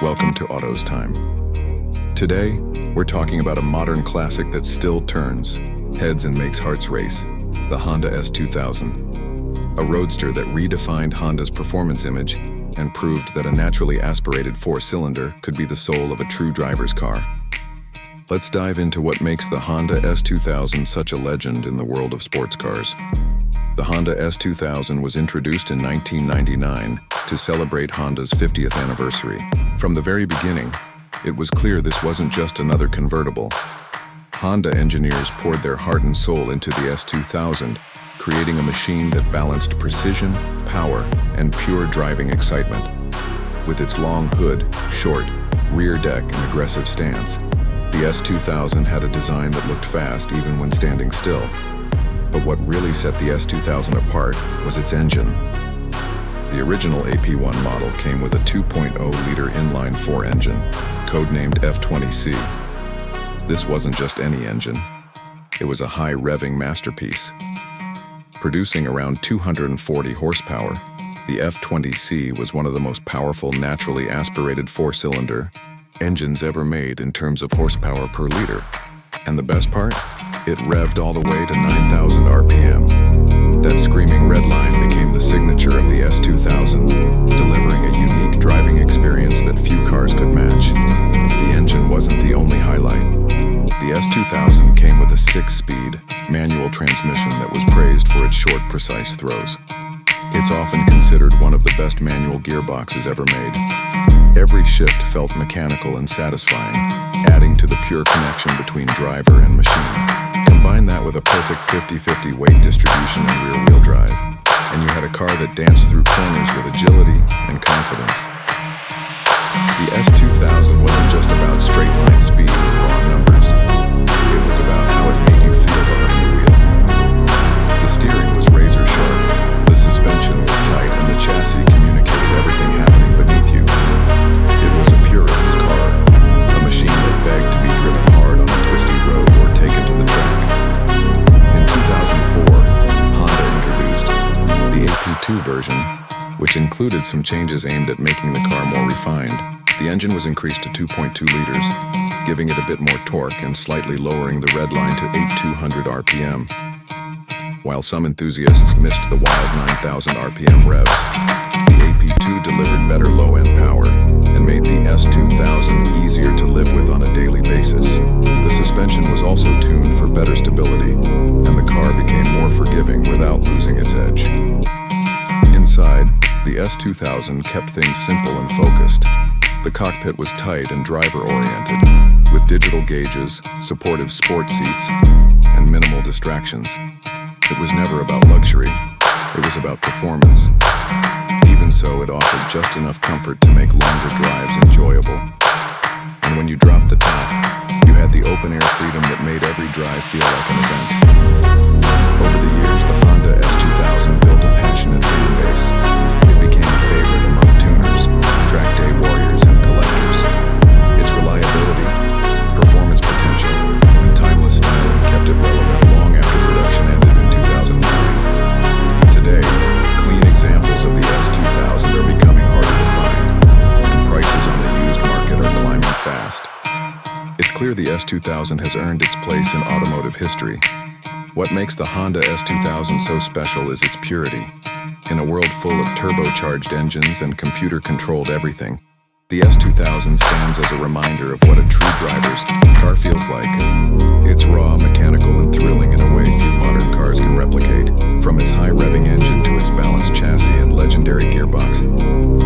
welcome to Auto's Time. Today, we're talking about a modern classic that still turns heads and makes hearts race, the Honda S2000. A roadster that redefined Honda's performance image and proved that a naturally aspirated four-cylinder could be the soul of a true driver's car. Let's dive into what makes the Honda S2000 such a legend in the world of sports cars. The Honda S2000 was introduced in 1999 to celebrate Honda's 50th anniversary. From the very beginning, it was clear this wasn't just another convertible. Honda engineers poured their heart and soul into the S2000, creating a machine that balanced precision, power, and pure driving excitement. With its long hood, short, rear deck, and aggressive stance, the S2000 had a design that looked fast even when standing still. But what really set the S2000 apart was its engine. The original AP1 model came with a 2.0-liter inline-4 engine, codenamed F20C. This wasn't just any engine. It was a high-revving masterpiece. Producing around 240 horsepower, the F20C was one of the most powerful naturally aspirated four-cylinder engines ever made in terms of horsepower per liter. And the best part? It revved all the way to 9,000 RPM. That screaming red line became the signature of the S2000, delivering a unique driving experience that few cars could match. The engine wasn't the only highlight. The S2000 came with a 6-speed, manual transmission that was praised for its short, precise throws. It's often considered one of the best manual gearboxes ever made. Every shift felt mechanical and satisfying, adding to the pure connection between driver and machine. Combine that with a perfect 50-50 weight distribution and rear-wheel drive, and you had a car that danced through corners with agility and confidence. The S2000 wasn't just about straight-line speed or raw numbers. It was about how it made you feel behind the wheel. The steering was razor-sharp, the suspension was tight, and the chassis communicated everything happening beneath you. It was a purist's car, a machine that begged to be driven hard on a twisty road or taken to the track. In 2004, Honda introduced the AP2 version, which included some changes aimed at making the car more refined. The engine was increased to 2.2 liters, giving it a bit more torque and slightly lowering the red line to 8,200 RPM. While some enthusiasts missed the wild 9,000 RPM revs, the AP2 delivered better low-end power and made the S2000 easier to live with on a daily basis. The suspension was also tuned for better stability, and the car became more forgiving without losing its edge. Inside, the S2000 kept things simple and focused. The cockpit was tight and driver-oriented, with digital gauges, supportive sport seats, and minimal distractions. It was never about luxury, it was about performance. Even so, it offered just enough comfort to make longer drives enjoyable. And when you dropped the top, you had the open-air freedom that made every drive feel like an event. Over the years, the Honda S2000 built a passionate fan base. It became a favorite among tuners, track day warriors, and collectors. Its reliability, performance potential, and timeless styling kept it relevant long after production ended in 2009. Today, clean examples of the S2000 are becoming harder to find, and prices on the used market are climbing fast. It's clear the S2000 has earned its place in automotive history. What makes the Honda S2000 so special is its purity. In a world full of turbocharged engines and computer-controlled everything, the S2000 stands as a reminder of what a true driver's car feels like. It's raw, mechanical, and thrilling in a way few modern cars can replicate. From its high-revving engine to its balanced chassis and legendary gearbox,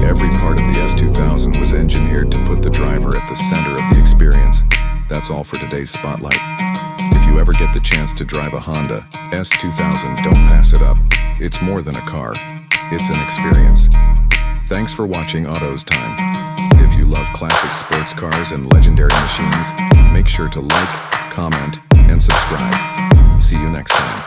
every part of the S2000 was engineered to put the driver at the center of the experience. That's all for today's Spotlight. If you ever get the chance to drive a Honda S2000, don't pass it up. It's more than a car. It's an experience. Thanks for watching Auto's Time. If you love classic sports cars and legendary machines, make sure to like, comment, and subscribe. See you next time.